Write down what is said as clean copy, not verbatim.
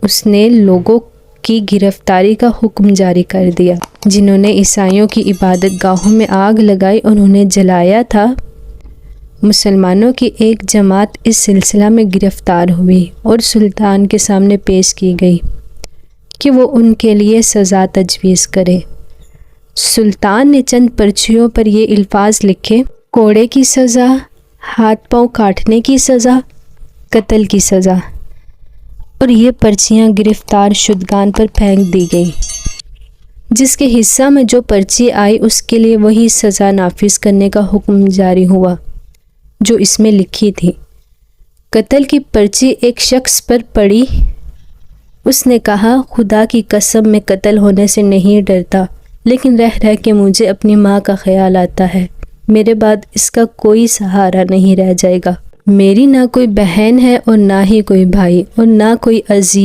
اس نے لوگوں کی گرفتاری کا حکم جاری کر دیا جنہوں نے عیسائیوں کی عبادت گاہوں میں آگ لگائی اور انہیں جلایا تھا۔ مسلمانوں کی ایک جماعت اس سلسلہ میں گرفتار ہوئی اور سلطان کے سامنے پیش کی گئی کہ وہ ان کے لیے سزا تجویز کرے۔ سلطان نے چند پرچیوں پر یہ الفاظ لکھے: کوڑے کی سزا، ہاتھ پاؤں کاٹنے کی سزا، قتل کی سزا، اور یہ پرچیاں گرفتار شدگان پر پھینک دی گئیں۔ جس کے حصہ میں جو پرچی آئی اس کے لیے وہی سزا نافذ کرنے کا حکم جاری ہوا جو اس میں لکھی تھی۔ قتل کی پرچی ایک شخص پر پڑی۔ اس نے کہا، خدا کی قسم میں قتل ہونے سے نہیں ڈرتا، لیکن رہ رہ کے مجھے اپنی ماں کا خیال آتا ہے۔ میرے بعد اس کا کوئی سہارا نہیں رہ جائے گا۔ میری نہ کوئی بہن ہے اور نہ ہی کوئی بھائی اور نہ کوئی عزیز